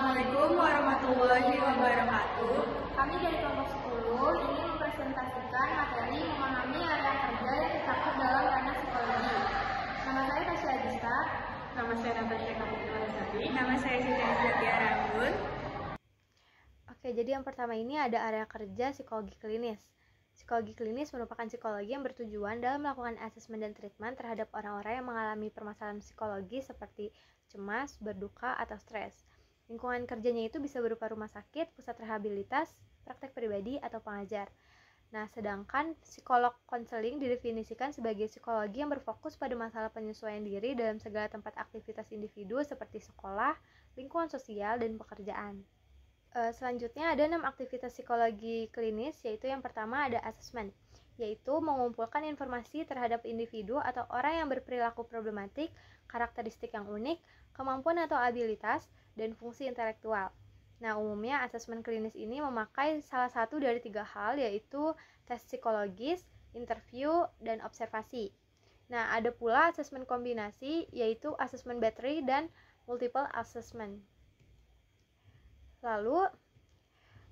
Assalamualaikum warahmatullahi wabarakatuh. Kami dari kelompok 10 ingin mempresentasikan materi memahami area kerja yang tercakup dalam ranah psikologi. Nama saya Tasya Agista. Nama saya Natasha Kaputarasari. Nama saya Siti Zatia Rambun. Oke, jadi yang pertama ini ada area kerja psikologi klinis. Psikologi klinis merupakan psikologi yang bertujuan dalam melakukan asesmen dan treatment terhadap orang-orang yang mengalami permasalahan psikologi seperti cemas, berduka, atau stres. Lingkungan kerjanya itu bisa berupa rumah sakit, pusat rehabilitas, praktek pribadi, atau pengajar. Nah, sedangkan psikolog konseling didefinisikan sebagai psikologi yang berfokus pada masalah penyesuaian diri dalam segala tempat aktivitas individu seperti sekolah, lingkungan sosial, dan pekerjaan. Selanjutnya ada 6 aktivitas psikologi klinis, yaitu yang pertama ada asesmen, yaitu mengumpulkan informasi terhadap individu atau orang yang berperilaku problematik, karakteristik yang unik, kemampuan atau abilitas, dan fungsi intelektual. Nah, umumnya asesmen klinis ini memakai salah satu dari 3 hal, yaitu tes psikologis, interview, dan observasi. Nah, ada pula asesmen kombinasi, yaitu asesmen battery dan multiple assessment. Lalu,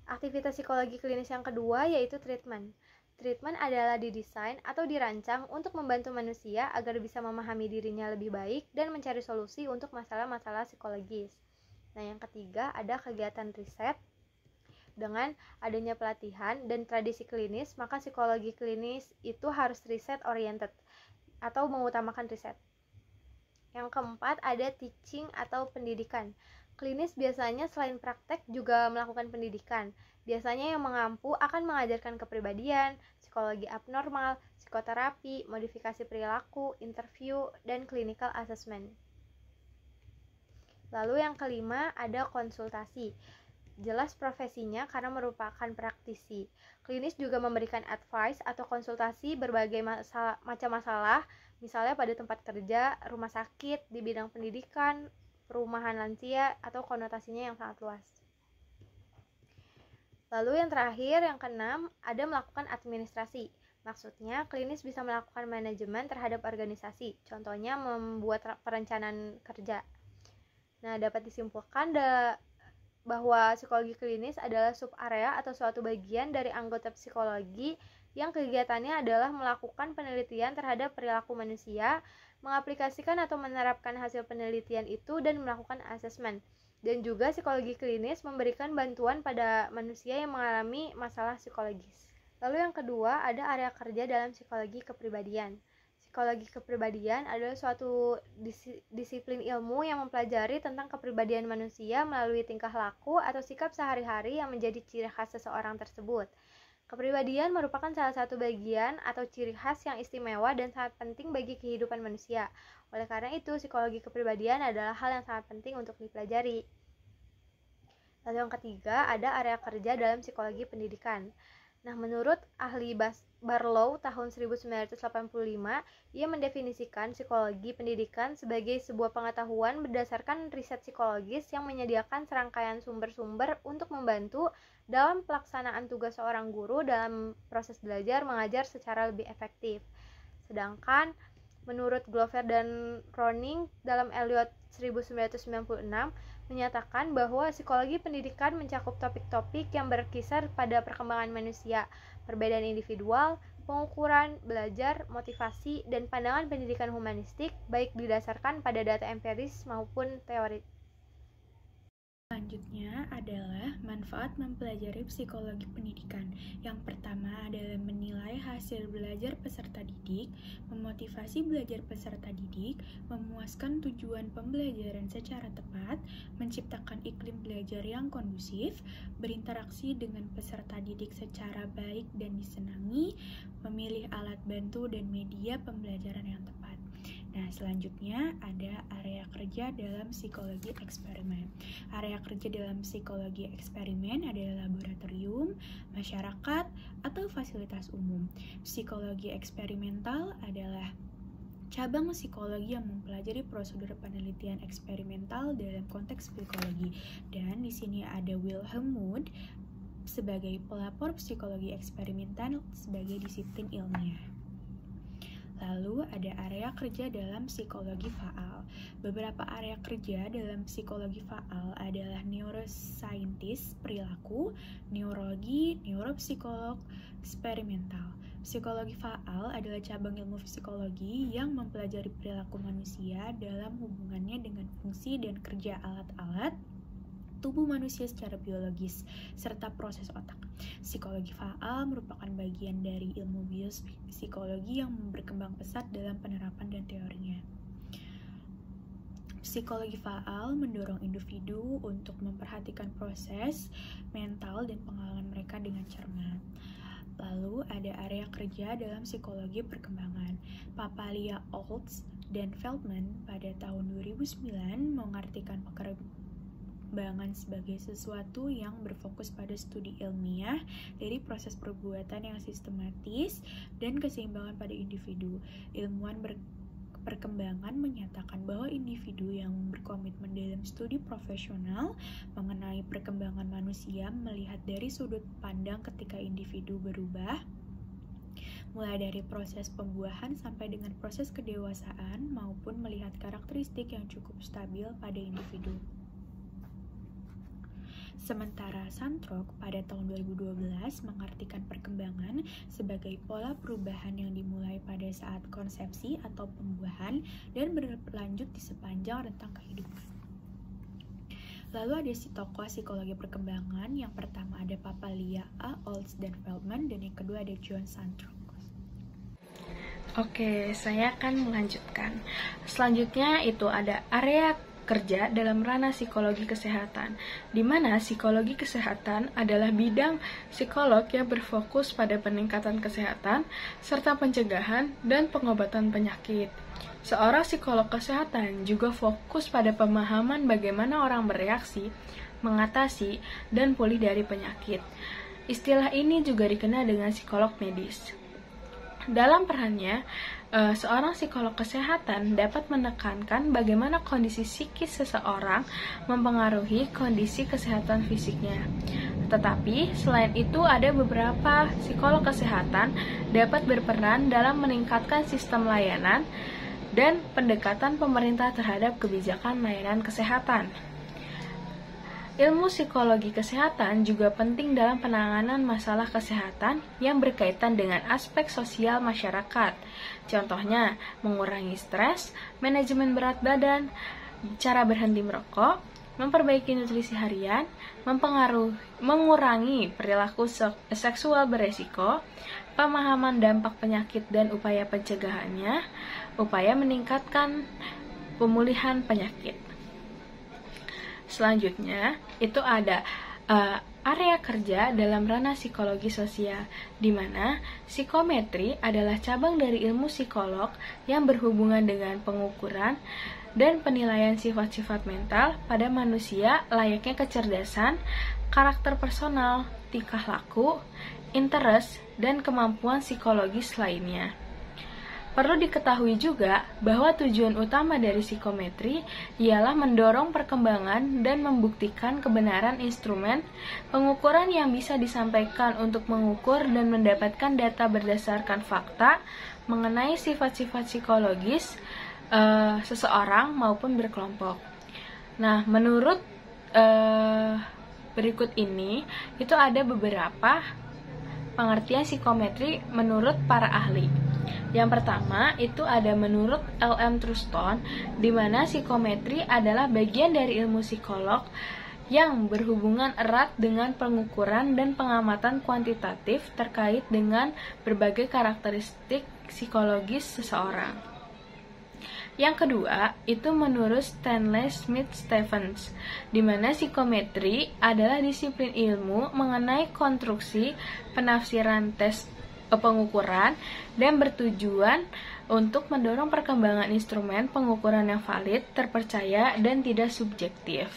aktivitas psikologi klinis yang kedua yaitu treatment. Treatment adalah didesain atau dirancang untuk membantu manusia agar bisa memahami dirinya lebih baik dan mencari solusi untuk masalah-masalah psikologis. Nah, yang ketiga ada kegiatan riset. Dengan adanya pelatihan dan tradisi klinis, maka psikologi klinis itu harus riset oriented atau mengutamakan riset. Yang keempat ada teaching atau pendidikan. Klinis biasanya selain praktek juga melakukan pendidikan. Biasanya yang mengampu akan mengajarkan kepribadian, psikologi abnormal, psikoterapi, modifikasi perilaku, interview, dan clinical assessment. Lalu yang kelima ada konsultasi. Jelas profesinya karena merupakan praktisi. Klinis juga memberikan advice atau konsultasi berbagai macam masalah, misalnya pada tempat kerja, rumah sakit, di bidang pendidikan, perumahan lansia, atau konotasinya yang sangat luas. Lalu yang terakhir, yang keenam, ada melakukan administrasi. Maksudnya, klinis bisa melakukan manajemen terhadap organisasi, contohnya membuat perencanaan kerja. Nah, dapat disimpulkan bahwa psikologi klinis adalah sub-area atau suatu bagian dari anggota psikologi yang kegiatannya adalah melakukan penelitian terhadap perilaku manusia, mengaplikasikan atau menerapkan hasil penelitian itu, dan melakukan asesmen. Dan juga psikologi klinis memberikan bantuan pada manusia yang mengalami masalah psikologis. Lalu yang kedua ada area kerja dalam psikologi kepribadian. Psikologi kepribadian adalah suatu disiplin ilmu yang mempelajari tentang kepribadian manusia melalui tingkah laku atau sikap sehari-hari yang menjadi ciri khas seseorang tersebut. Kepribadian merupakan salah satu bagian atau ciri khas yang istimewa dan sangat penting bagi kehidupan manusia. Oleh karena itu, psikologi kepribadian adalah hal yang sangat penting untuk dipelajari. Lalu yang ketiga, ada area kerja dalam psikologi pendidikan. Nah, menurut ahli Barlow tahun 1985, ia mendefinisikan psikologi pendidikan sebagai sebuah pengetahuan berdasarkan riset psikologis yang menyediakan serangkaian sumber-sumber untuk membantu dalam pelaksanaan tugas seorang guru dalam proses belajar mengajar secara lebih efektif. Sedangkan menurut Glover dan Roning dalam Eliot 1996 menyatakan bahwa psikologi pendidikan mencakup topik-topik yang berkisar pada perkembangan manusia, perbedaan individual, pengukuran, belajar, motivasi, dan pandangan pendidikan humanistik baik didasarkan pada data empiris maupun teori. Selanjutnya adalah manfaat mempelajari psikologi pendidikan. Yang pertama adalah menilai hasil belajar peserta didik, memotivasi belajar peserta didik, memuaskan tujuan pembelajaran secara tepat, menciptakan iklim belajar yang kondusif, berinteraksi dengan peserta didik secara baik dan disenangi, memilih alat bantu dan media pembelajaran yang tepat. Nah, selanjutnya ada area kerja dalam psikologi eksperimen. Area kerja dalam psikologi eksperimen adalah laboratorium, masyarakat, atau fasilitas umum. Psikologi eksperimental adalah cabang psikologi yang mempelajari prosedur penelitian eksperimental dalam konteks psikologi. Dan di sini ada Wilhelm Wundt sebagai pelapor psikologi eksperimental sebagai disiplin ilmiah. Lalu ada area kerja dalam psikologi faal. Beberapa area kerja dalam psikologi faal adalah neuroscientist perilaku, neurologi, neuropsikolog, eksperimental. Psikologi faal adalah cabang ilmu psikologi yang mempelajari perilaku manusia dalam hubungannya dengan fungsi dan kerja alat-alat tubuh manusia secara biologis, serta proses otak. Psikologi faal merupakan bagian dari ilmu biopsikologi yang berkembang pesat dalam penerapan dan teorinya. Psikologi faal mendorong individu untuk memperhatikan proses mental dan pengalaman mereka dengan cermat. Lalu ada area kerja dalam psikologi perkembangan. Papalia, Olds, dan Feldman pada tahun 2009 mengartikan perkembangan sebagai sesuatu yang berfokus pada studi ilmiah dari proses perbuatan yang sistematis dan keseimbangan pada individu. Ilmuwan perkembangan menyatakan bahwa individu yang berkomitmen dalam studi profesional mengenai perkembangan manusia melihat dari sudut pandang ketika individu berubah, mulai dari proses pembuahan sampai dengan proses kedewasaan, maupun melihat karakteristik yang cukup stabil pada individu. Sementara Santrok pada tahun 2012 mengartikan perkembangan sebagai pola perubahan yang dimulai pada saat konsepsi atau pembuahan dan berlanjut di sepanjang rentang kehidupan. Lalu ada tokoh psikologi perkembangan. Yang pertama ada Papalia, Olds, dan Feldman, dan yang kedua ada John Santrok. Oke, saya akan melanjutkan. Selanjutnya itu ada area kerja dalam ranah psikologi kesehatan, di mana psikologi kesehatan adalah bidang psikolog yang berfokus pada peningkatan kesehatan serta pencegahan dan pengobatan penyakit. Seorang psikolog kesehatan juga fokus pada pemahaman bagaimana orang bereaksi, mengatasi, dan pulih dari penyakit. Istilah ini juga dikenal dengan psikolog medis. Dalam perannya, seorang psikolog kesehatan dapat menekankan bagaimana kondisi psikis seseorang mempengaruhi kondisi kesehatan fisiknya. Tetapi, selain itu ada beberapa psikolog kesehatan dapat berperan dalam meningkatkan sistem layanan dan pendekatan pemerintah terhadap kebijakan layanan kesehatan. Ilmu psikologi kesehatan juga penting dalam penanganan masalah kesehatan yang berkaitan dengan aspek sosial masyarakat. Contohnya, mengurangi stres, manajemen berat badan, cara berhenti merokok, memperbaiki nutrisi harian, mengurangi perilaku seksual beresiko, pemahaman dampak penyakit dan upaya pencegahannya, upaya meningkatkan pemulihan penyakit. Selanjutnya, itu ada area kerja dalam ranah psikologi sosial, di mana psikometri adalah cabang dari ilmu psikolog yang berhubungan dengan pengukuran dan penilaian sifat-sifat mental pada manusia layaknya kecerdasan, karakter personal, tingkah laku, interest, dan kemampuan psikologis lainnya. Perlu diketahui juga bahwa tujuan utama dari psikometri ialah mendorong perkembangan dan membuktikan kebenaran instrumen pengukuran yang bisa disampaikan untuk mengukur dan mendapatkan data berdasarkan fakta mengenai sifat-sifat psikologis seseorang maupun berkelompok. Nah, menurut berikut ini, itu ada beberapa pengertian psikometri menurut para ahli. Yang pertama, itu ada menurut L.M. Truston, di mana psikometri adalah bagian dari ilmu psikolog yang berhubungan erat dengan pengukuran dan pengamatan kuantitatif terkait dengan berbagai karakteristik psikologis seseorang. Yang kedua, itu menurut Stanley Smith Stephens, di mana psikometri adalah disiplin ilmu mengenai konstruksi, penafsiran tes pengukuran, dan bertujuan untuk mendorong perkembangan instrumen pengukuran yang valid, terpercaya, dan tidak subjektif.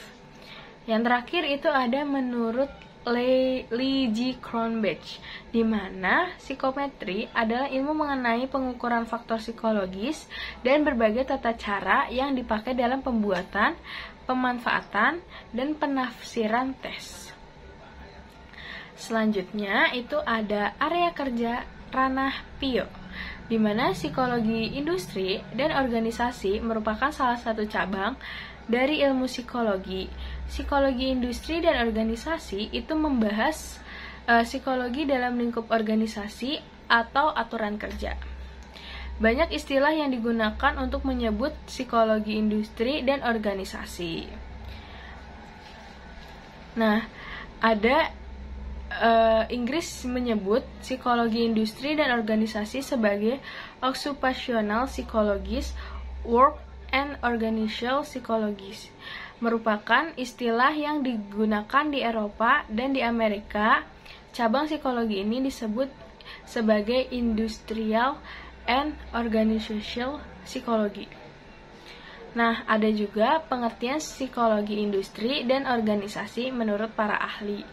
Yang terakhir itu ada menurut Lee G. Cronbach, di mana psikometri adalah ilmu mengenai pengukuran faktor psikologis dan berbagai tata cara yang dipakai dalam pembuatan, pemanfaatan, dan penafsiran tes. Selanjutnya itu ada area kerja ranah PIO, di mana psikologi industri dan organisasi merupakan salah satu cabang dari ilmu psikologi. Psikologi industri dan organisasi itu membahas psikologi dalam lingkup organisasi atau aturan kerja. Banyak istilah yang digunakan untuk menyebut psikologi industri dan organisasi. Nah, ada Inggris menyebut psikologi industri dan organisasi sebagai occupational psychologist, work and organizational psychologist. Merupakan istilah yang digunakan di Eropa dan di Amerika. Cabang psikologi ini disebut sebagai industrial and organizational psychology. Nah, ada juga pengertian psikologi industri dan organisasi menurut para ahli.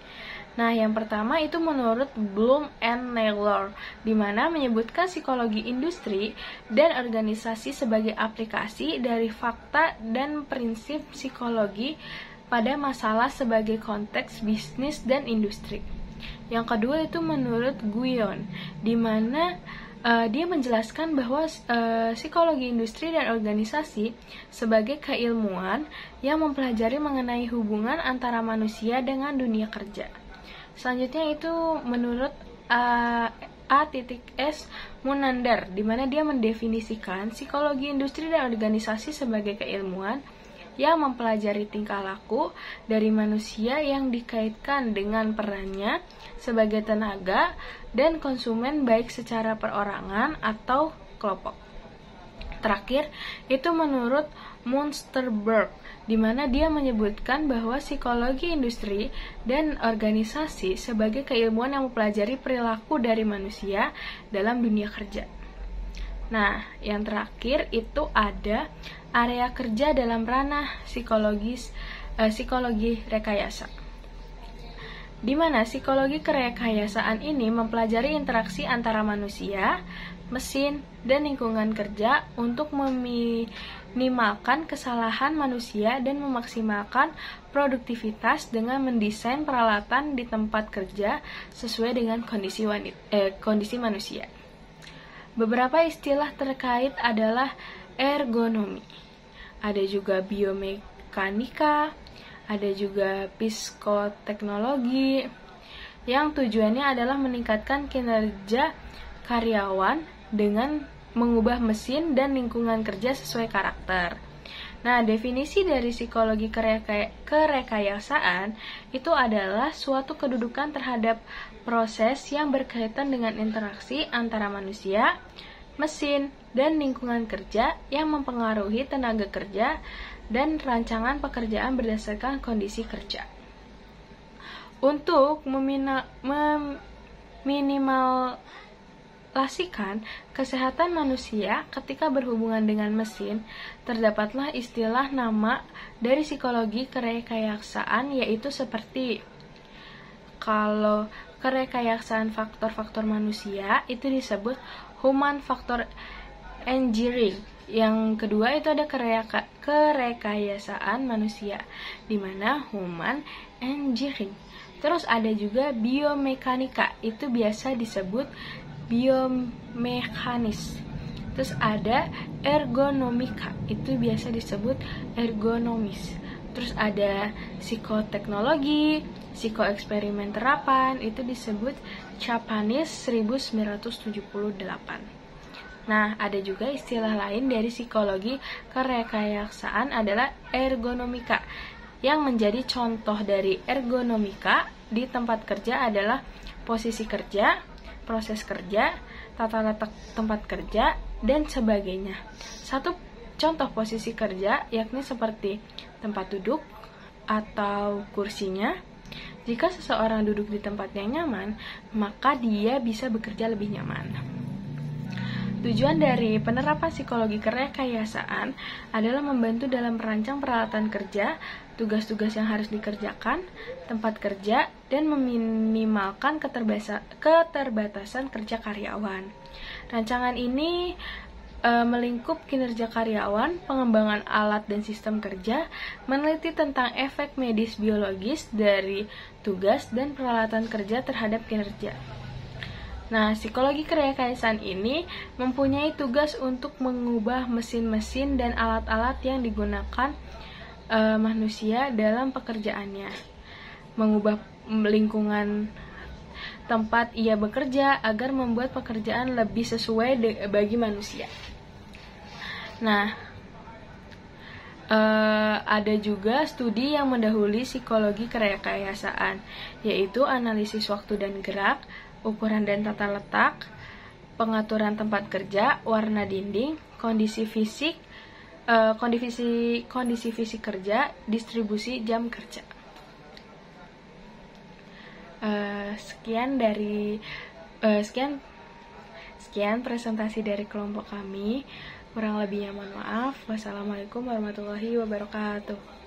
Nah, yang pertama itu menurut Bloom and Naylor, di mana menyebutkan psikologi industri dan organisasi sebagai aplikasi dari fakta dan prinsip psikologi pada masalah sebagai konteks bisnis dan industri. Yang kedua itu menurut Guyon, di mana dia menjelaskan bahwa psikologi industri dan organisasi sebagai keilmuan yang mempelajari mengenai hubungan antara manusia dengan dunia kerja. Selanjutnya itu menurut A.S. Munandar, di mana dia mendefinisikan psikologi industri dan organisasi sebagai keilmuan yang mempelajari tingkah laku dari manusia yang dikaitkan dengan perannya sebagai tenaga dan konsumen baik secara perorangan atau kelompok. Terakhir, itu menurut Munsterberg, di mana dia menyebutkan bahwa psikologi industri dan organisasi sebagai keilmuan yang mempelajari perilaku dari manusia dalam dunia kerja. Nah, yang terakhir itu ada area kerja dalam ranah psikologi rekayasa, di mana psikologi kerekayasaan ini mempelajari interaksi antara manusia, mesin, dan lingkungan kerja untuk meminimalkan kesalahan manusia dan memaksimalkan produktivitas dengan mendesain peralatan di tempat kerja sesuai dengan kondisi manusia. Beberapa istilah terkait adalah ergonomi, ada juga biomekanika, ada juga psikoteknologi, yang tujuannya adalah meningkatkan kinerja karyawan dengan mengubah mesin dan lingkungan kerja sesuai karakter. Nah, definisi dari psikologi kerekayasaan itu adalah suatu kedudukan terhadap proses yang berkaitan dengan interaksi antara manusia, mesin, dan lingkungan kerja yang mempengaruhi tenaga kerja dan rancangan pekerjaan berdasarkan kondisi kerja. Untuk meminimalasikan kesehatan manusia ketika berhubungan dengan mesin, terdapatlah istilah nama dari psikologi kerekayasaan, yaitu seperti kalau kerekayasaan faktor-faktor manusia itu disebut human factor engineering. Yang kedua itu ada kerekayasaan manusia, di mana human engineering. Terus ada juga biomekanika, itu biasa disebut biomekanis. Terus ada ergonomika, itu biasa disebut ergonomis. Terus ada psikoteknologi, psikoeksperimen terapan, itu disebut Japanese 1978. Nah, ada juga istilah lain dari psikologi kerekayasaan adalah ergonomika. Yang menjadi contoh dari ergonomika di tempat kerja adalah posisi kerja, proses kerja, tata letak tempat kerja, dan sebagainya. Satu contoh posisi kerja yakni seperti tempat duduk atau kursinya. Jika seseorang duduk di tempat yang nyaman, maka dia bisa bekerja lebih nyaman. Tujuan dari penerapan psikologi kerekayasaan adalah membantu dalam merancang peralatan kerja, tugas-tugas yang harus dikerjakan, tempat kerja, dan meminimalkan keterbatasan kerja karyawan. Rancangan ini melingkup kinerja karyawan, pengembangan alat dan sistem kerja, meneliti tentang efek medis biologis dari tugas dan peralatan kerja terhadap kinerja. Nah, psikologi kerekayasaan ini mempunyai tugas untuk mengubah mesin-mesin dan alat-alat yang digunakan manusia dalam pekerjaannya, mengubah lingkungan tempat ia bekerja agar membuat pekerjaan lebih sesuai bagi manusia. Nah, ada juga studi yang mendahului psikologi kerekayasaan, yaitu analisis waktu dan gerak, ukuran dan tata letak, pengaturan tempat kerja, warna dinding, kondisi fisik kerja, distribusi jam kerja. Sekian presentasi dari kelompok kami. Kurang lebihnya mohon maaf. Wassalamualaikum warahmatullahi wabarakatuh.